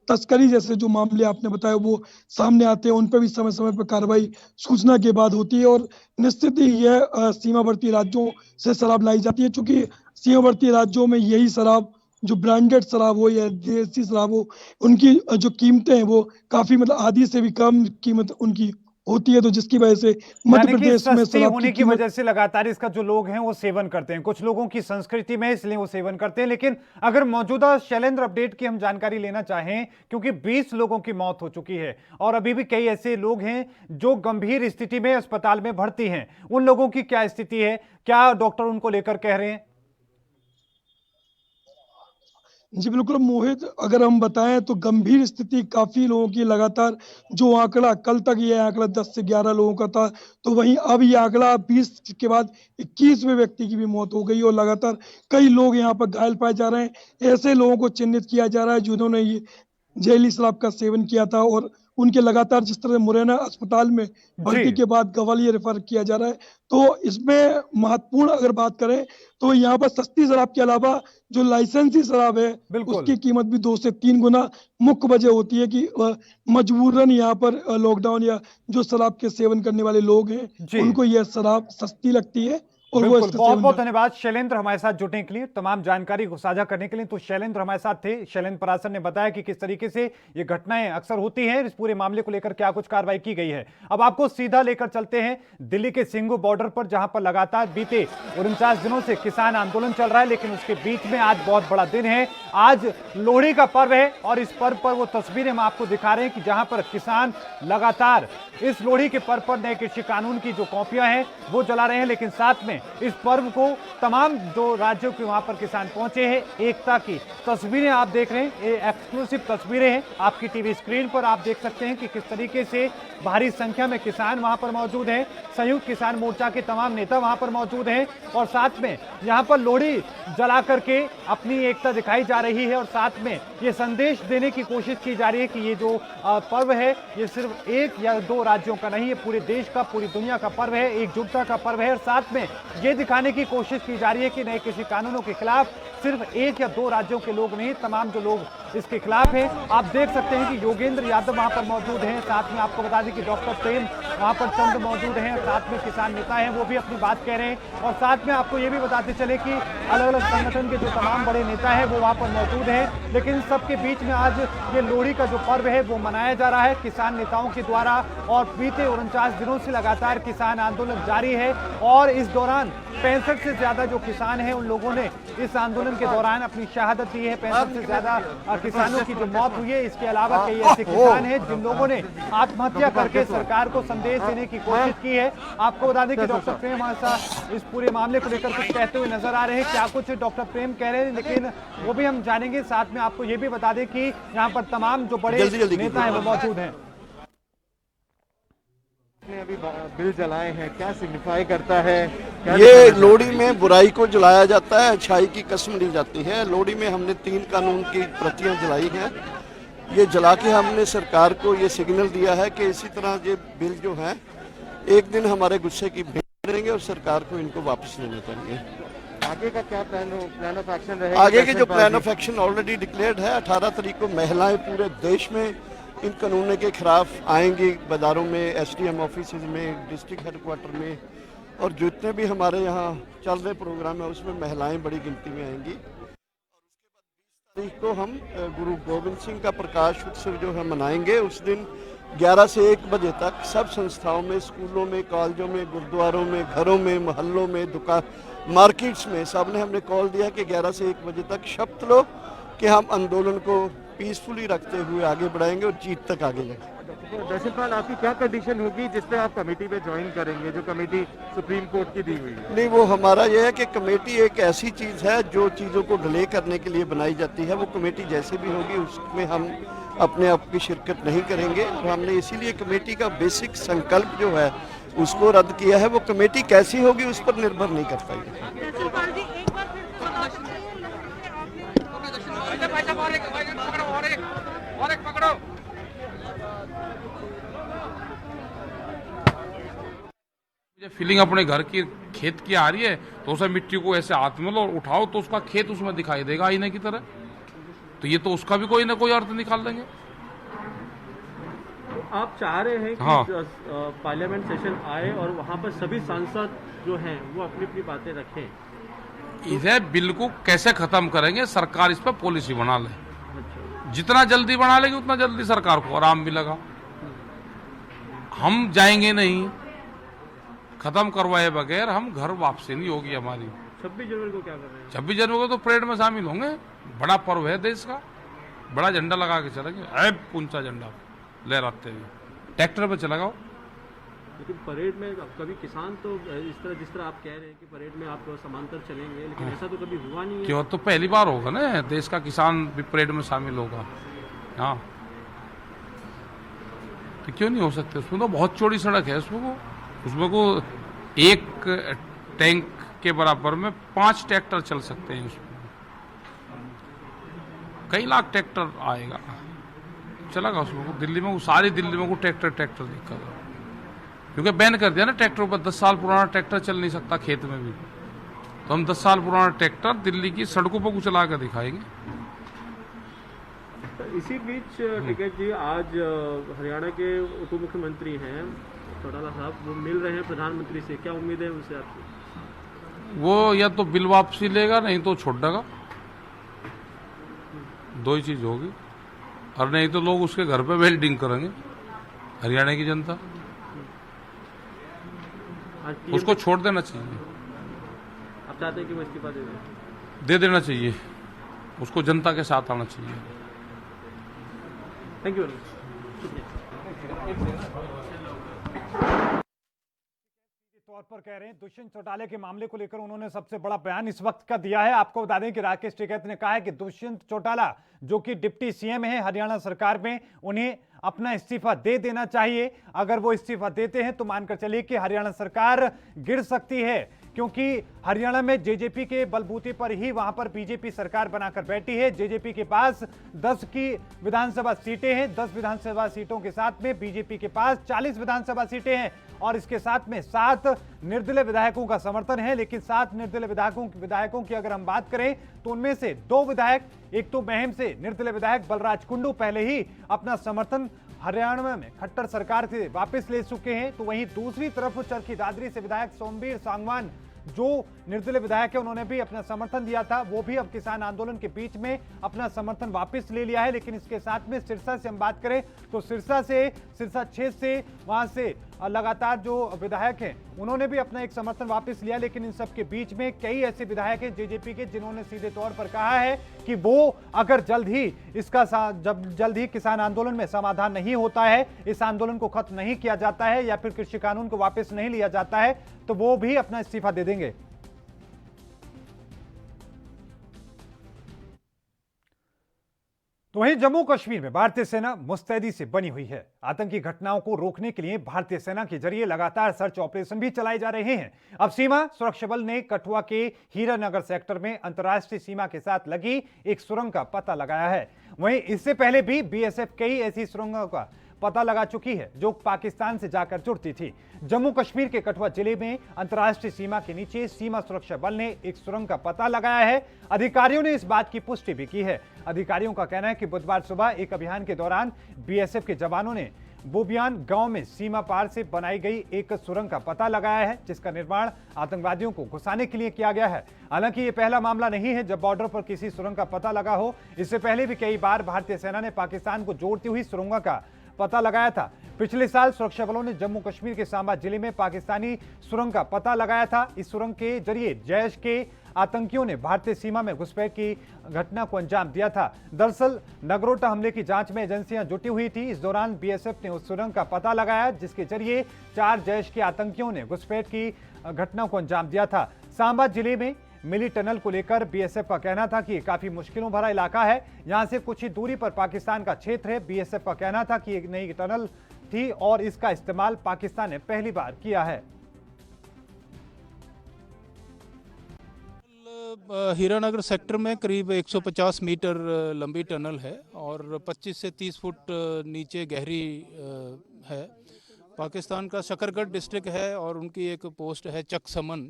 तस्करी जैसे जो मामले आपने बताया वो सामने आते हैं, उन पर भी समय समय पर कार्रवाई सूचना के बाद होती है। और निश्चित ही यह सीमावर्ती राज्यों से शराब लाई जाती है, क्योंकि सीमावर्ती राज्यों में यही शराब जो ब्रांडेड शराब हो या देसी शराब हो, उनकी जो कीमतें हैं वो काफी मतलब आधी से भी कम कीमत उनकी होती है, तो जिसकी वजह से मध्य प्रदेश में शराब होने की वजह से लगातार इसका जो लोग हैं वो सेवन करते हैं। कुछ लोगों की संस्कृति में इसलिए वो सेवन करते हैं। लेकिन अगर मौजूदा शैलेंद्र अपडेट की हम जानकारी लेना चाहें, क्योंकि 20 लोगों की मौत हो चुकी है और अभी भी कई ऐसे लोग हैं जो गंभीर स्थिति में अस्पताल में भर्ती हैं, उन लोगों की क्या स्थिति है, क्या डॉक्टर उनको लेकर कह रहे हैं? जी बिल्कुल मोहित, अगर हम बताएं तो गंभीर स्थिति काफी लोगों की लगातार जो आंकड़ा कल तक ये आंकड़ा 10 से 11 लोगों का था, तो वहीं अब ये आंकड़ा 20 के बाद 21वें व्यक्ति की भी मौत हो गई और लगातार कई लोग यहाँ पर घायल पाए जा रहे हैं। ऐसे लोगों को चिन्हित किया जा रहा है जिन्होंने ये जहरीली शराब का सेवन किया था और उनके लगातार जिस तरह मुरैना अस्पताल में भर्ती के बाद ग्वालियर रेफर किया जा रहा है। तो इसमें महत्वपूर्ण अगर बात करें तो यहाँ पर सस्ती शराब के अलावा जो लाइसेंसी शराब है उसकी कीमत भी 2 से 3 गुना मुख्य वजह होती है कि मजबूरन यहाँ पर लॉकडाउन या जो शराब के सेवन करने वाले लोग हैं उनको यह शराब सस्ती लगती है। बहुत बहुत धन्यवाद शैलेंद्र हमारे साथ जुड़ने के लिए, तमाम जानकारी को साझा करने के लिए। तो शैलेंद्र हमारे साथ थे। शैलेंद्र परासर ने बताया कि किस तरीके से ये घटनाएं अक्सर होती हैं, इस पूरे मामले को लेकर क्या कुछ कार्रवाई की गई है। अब आपको सीधा लेकर चलते हैं दिल्ली के सिंघू बॉर्डर पर, जहां पर लगातार बीते 49 दिनों से किसान आंदोलन चल रहा है, लेकिन उसके बीच में आज बहुत बड़ा दिन है। आज लोहड़ी का पर्व है और इस पर्व पर वो तस्वीरें हम आपको दिखा रहे हैं कि जहां पर किसान लगातार इस लोहड़ी के पर्व पर नए कृषि कानून की जो कॉपियां हैं वो जला रहे हैं, लेकिन साथ में इस पर्व को तमाम जो राज्यों के वहां पर किसान पहुंचे हैं, एकता की तस्वीरें आप देख रहे हैं। ये एक्सक्लूसिव तस्वीरें हैं, आपकी टीवी स्क्रीन पर आप देख सकते हैं कि किस तरीके से भारी संख्या में किसान वहां पर मौजूद हैं। संयुक्त किसान मोर्चा के तमाम नेता वहां पर मौजूद हैं और साथ में यहां पर लोहड़ी जला करके अपनी एकता दिखाई जा रही है और साथ में ये संदेश देने की कोशिश की जा रही है कि ये जो पर्व है ये सिर्फ 1 या 2 राज्यों का नहीं है, पूरे देश का, पूरी दुनिया का पर्व है, एकजुटता का पर्व है। और साथ में ये दिखाने की कोशिश की जा रही है कि नए कृषि कानूनों के खिलाफ सिर्फ 1 या 2 राज्यों के लोग नहीं, तमाम जो लोग इसके खिलाफ हैं। आप देख सकते हैं कि योगेंद्र यादव वहां पर मौजूद हैं, साथ में आपको बता दें कि डॉक्टर प्रेम वहां पर चंद मौजूद हैं, साथ में किसान नेता हैं वो भी अपनी बात कह रहे हैं। और साथ में आपको ये भी बताते चले कि अलग अलग संगठन के जो तमाम बड़े नेता हैं वो वहां पर मौजूद हैं। लेकिन सबके बीच में आज ये लोहड़ी का जो पर्व है वो मनाया जा रहा है किसान नेताओं के द्वारा और बीते 49 दिनों से लगातार किसान आंदोलन जारी है और इस दौरान 65 से ज्यादा जो किसान हैं उन लोगों ने इस आंदोलन के दौरान अपनी शहादत दी है। 65 से ज्यादा किसानों की जो मौत हुई है। इसके अलावा कई ऐसे किसान हैं जिन लोगों ने आत्महत्या करके सरकार को संदेश देने की कोशिश की है। आपको बता दें कि डॉक्टर प्रेम आशा इस पूरे मामले को लेकर कुछ कहते हुए नजर आ रहे हैं। क्या कुछ डॉक्टर प्रेम कह रहे हैं, लेकिन वो भी हम जानेंगे। साथ में आपको ये भी बता दें कि यहाँ पर तमाम जो बड़े नेता हैं वो मौजूद हैं। अभी बिल जलाए हैं, क्या सिग्निफाई करता है? ये लोहड़ी में बुराई को जलाया जाता है, अच्छाई की कसम ली जाती है। लोहड़ी में हमने 3 कानून की प्रतियां जलाई हैं। ये जला के हमने सरकार को ये सिग्नल दिया है कि इसी तरह ये बिल जो है एक दिन हमारे गुस्से की भेंट करेंगे और सरकार को इनको वापस लेना चाहिए। आगे का क्या प्लान ऑफ एक्शन रहेगा? आगे के जो plan of action already declared है। 18 तारीख को महिलाएं पूरे देश में इन कानूनों के खिलाफ आएंगी, बाजारों में, SDM ऑफिस में, डिस्ट्रिक्ट हेडक्वार्टर में, और जितने भी हमारे यहाँ चल रहे प्रोग्राम है उसमें महिलाएं बड़ी गिनती में आएंगी। और उसके बाद 20 तारीख को हम गुरु गोविंद सिंह का प्रकाश उत्सव जो है मनाएंगे। उस दिन 11 से 1 बजे तक सब संस्थाओं में, स्कूलों में, कॉलेजों में, गुरुद्वारों में, घरों में, मोहल्लों में, दुकान, मार्केट्स में सबने हमने कॉल दिया कि 11 से 1 बजे तक शपथ लो कि हम आंदोलन को पीसफुली रखते हुए आगे बढ़ाएंगे और जीत तक आगे जाएंगे। दर्शनपाल, आपकी क्या कंडीशन होगी जिससे आप कमेटी में ज्वाइन करेंगे, जो कमेटी सुप्रीम कोर्ट की दी हुई है? नहीं, वो हमारा ये है कि कमेटी एक ऐसी चीज़ है जो चीज़ों को डिले करने के लिए बनाई जाती है। वो कमेटी जैसे भी होगी उसमें हम अपने आप की शिरकत नहीं करेंगे और हमने इसीलिए कमेटी का बेसिक संकल्प जो है उसको रद्द किया है। वो कमेटी कैसी होगी उस पर निर्भर नहीं कर पाएगी। मुझे फीलिंग अपने घर की खेत की आ रही है तो उसे मिट्टी को ऐसे हाथ में लो और उठाओ तो उसका खेत उसमें दिखाई देगा आईने की तरह। तो ये तो उसका भी कोई ना कोई अर्थ निकाल देंगे। तो आप चाह रहे हैं कि पार्लियामेंट सेशन आए और वहां पर सभी सांसद जो हैं वो अपनी अपनी बातें रखें। इसे बिल को कैसे खत्म करेंगे, सरकार इस पर पॉलिसी बना ले। जितना जल्दी बना लेगी उतना जल्दी सरकार को आराम मिलेगा। हम जाएंगे नहीं, खत्म करवाए बगैर हम घर वापसी नहीं होगी हमारी। 26 जनवरी को क्या कर रहे हैं? 26 जनवरी को तो परेड में शामिल होंगे। बड़ा पर्व है देश का, बड़ा झंडा लगा के चलेंगे। ऐब ऊंचा झंडा लहराते हुए ट्रैक्टर पे चलाओ। लेकिन परेड में कभी किसान तो इस तरह जिस तरह आप कह रहे हैं कि परेड में आप समांतर चलेंगे, लेकिन ऐसा तो कभी हुआ नहीं है। क्यों? तो पहली बार होगा ना, देश का किसान भी परेड में शामिल होगा। हाँ, तो क्यों नहीं हो सकते? उसमें तो बहुत चौड़ी सड़क है। उसमें को एक टैंक के बराबर में 5 ट्रैक्टर चल सकते हैं। उसमें कई लाख ट्रैक्टर आएगा, चलेगा उसमें। दिल्ली में सारी दिल्ली में को ट्रैक्टर दिक्कत है, क्योंकि बैन कर दिया ना ट्रैक्टर पर। 10 साल पुराना ट्रैक्टर चल नहीं सकता खेत में भी। तो हम 10 साल पुराना ट्रैक्टर दिल्ली की सड़कों पर कुछ चला कर दिखाएंगे। इसी बीच टिकैत जी, आज हरियाणा के उप मुख्यमंत्री हैं चौटाला साहब, वो मिल रहे हैं प्रधानमंत्री से। क्या उम्मीद है उनसे आपकी? वो या तो बिल वापसी लेगा, नहीं तो छोड़ देगा। 2 ही चीज होगी। और नहीं तो लोग उसके घर पे वेल्डिंग करेंगे, हरियाणा की जनता। उसको छोड़ देना चाहिए। आप चाहते हैं कि वो इस्तीफा दे देना चाहिए, उसको जनता के साथ आना चाहिए। Thank you. तौर पर कह रहे हैं दुष्यंत चौटाला के मामले को लेकर उन्होंने सबसे बड़ा बयान इस वक्त का दिया है। आपको बता दें कि राकेश टिकैत ने कहा है कि दुष्यंत चौटाला जो कि डिप्टी सीएम है हरियाणा सरकार में, उन्हें अपना इस्तीफा दे देना चाहिए। अगर वो इस्तीफा देते हैं तो मानकर चलिए कि हरियाणा सरकार गिर सकती है, क्योंकि हरियाणा में जेजेपी के बलबूते पर ही वहां पर बीजेपी सरकार बनाकर बैठी है। जेजेपी के पास 10 की विधानसभा सीटें हैं। 10 विधानसभा सीटों के साथ में बीजेपी के पास 40 विधानसभा सीटें हैं और इसके साथ में 7 निर्दलीय विधायकों का समर्थन है। लेकिन 7 निर्दलीय विधायकों की अगर हम बात करें तो उनमें से 2 विधायक, एक तो महम से निर्दलीय विधायक बलराज कुंडू पहले ही अपना समर्थन हरियाणा में खट्टर सरकार से वापस ले चुके हैं, तो वहीं दूसरी तरफ चरखी दादरी से विधायक सोमवीर सांगवान जो निर्दलीय विधायक है उन्होंने भी अपना समर्थन दिया था, वो भी अब किसान आंदोलन के बीच में अपना समर्थन वापस ले लिया है। लेकिन इसके साथ में सिरसा से हम बात करें तो सिरसा 6 से वहां से लगातार जो विधायक हैं उन्होंने भी अपना एक समर्थन वापस लिया, लेकिन इन सब के बीच में कई ऐसे विधायक हैं जेजेपी के जिन्होंने सीधे तौर पर कहा है कि वो अगर जल्द ही किसान आंदोलन में समाधान नहीं होता है, इस आंदोलन को खत्म नहीं किया जाता है या फिर कृषि कानून को वापस नहीं लिया जाता है, तो वो भी अपना इस्तीफा दे देंगे। तो वहीं जम्मू कश्मीर में भारतीय सेना मुस्तैदी से बनी हुई है। आतंकी घटनाओं को रोकने के लिए भारतीय सेना के जरिए लगातार सर्च ऑपरेशन भी चलाए जा रहे हैं। अब सीमा सुरक्षा बल ने कठुआ के हीरानगर सेक्टर में अंतर्राष्ट्रीय सीमा के साथ लगी एक सुरंग का पता लगाया है। वहीं इससे पहले भी बीएसएफ कई ऐसी सुरंगों का पता लगा चुकी है जो पाकिस्तान से जाकर जुड़ती थी। जम्मू कश्मीर के कठुआ जिले में अंतर्राष्ट्रीय सीमा के नीचे सीमा सुरक्षा बल ने एक सुरंग का पता लगाया है। अधिकारियों ने इस बात की पुष्टि भी की है। अधिकारियों का कहना है कि बुधवार सुबह एक अभियान के दौरान बीएसएफ के जवानों ने बोबियान गांव में सीमा पार से बनाई गई एक सुरंग का पता लगाया है, जिसका निर्माण आतंकवादियों को घुसाने के लिए किया गया है। हालांकि ये पहला मामला नहीं है जब बॉर्डर पर किसी सुरंग का पता लगा हो। इससे पहले भी कई बार भारतीय सेना ने पाकिस्तान को जोड़ती हुई सुरंगों का पता लगाया था। पिछले साल सुरक्षा बलों ने जम्मू कश्मीर के सांबा जिले में पाकिस्तानी सुरंग का पता लगाया था। इस सुरंग के जरिए जैश के आतंकियों ने भारतीय सीमा में घुसपैठ की घटना को अंजाम दिया था। दरअसल नगरोटा हमले की जांच में एजेंसियां जुटी हुई थी। इस दौरान बीएसएफ ने उस सुरंग का पता लगाया जिसके जरिए 4 जैश के आतंकियों ने घुसपैठ की घटना को अंजाम दिया था। सांबा जिले में मिली टनल को लेकर बीएसएफ का कहना था कि ये काफी मुश्किलों भरा इलाका है, यहां से कुछ ही दूरी पर पाकिस्तान का क्षेत्र है। बीएसएफ का कहना था कि एक नई टनल थी और इसका इस्तेमाल पाकिस्तान ने पहली बार किया है। हीरानगर सेक्टर में करीब 150 मीटर लंबी टनल है और 25 से 30 फुट नीचे गहरी है। पाकिस्तान का शकरगढ़ डिस्ट्रिक्ट है और उनकी एक पोस्ट है चक समन,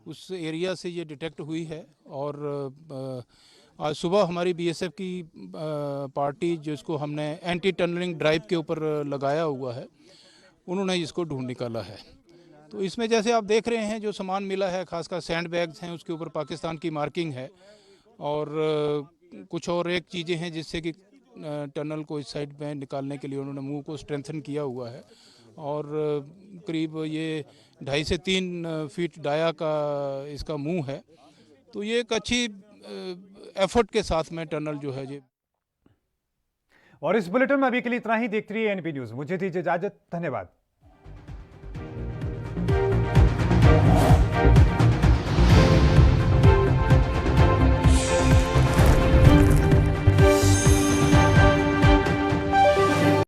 उस एरिया से ये डिटेक्ट हुई है। और आज सुबह हमारी बीएसएफ की पार्टी जिसको हमने एंटी टनलिंग ड्राइव के ऊपर लगाया हुआ है, उन्होंने इसको ढूंढ निकाला है। तो इसमें जैसे आप देख रहे हैं जो सामान मिला है, खासकर सैंड बैग्स हैं, उसके ऊपर पाकिस्तान की मार्किंग है और कुछ और एक चीज़ें हैं जिससे कि टनल को इस साइड में निकालने के लिए उन्होंने मुंह को स्ट्रेंथन किया हुआ है। और करीब ये 2.5 से 3 फीट डाया का इसका मुंह है। तो ये एक अच्छी एफर्ट के साथ में टनल जो है ये। और इस बुलेटिन में अभी के लिए इतना ही। देखते रहिए एनपी न्यूज। मुझे दीजिए इजाजत। धन्यवाद।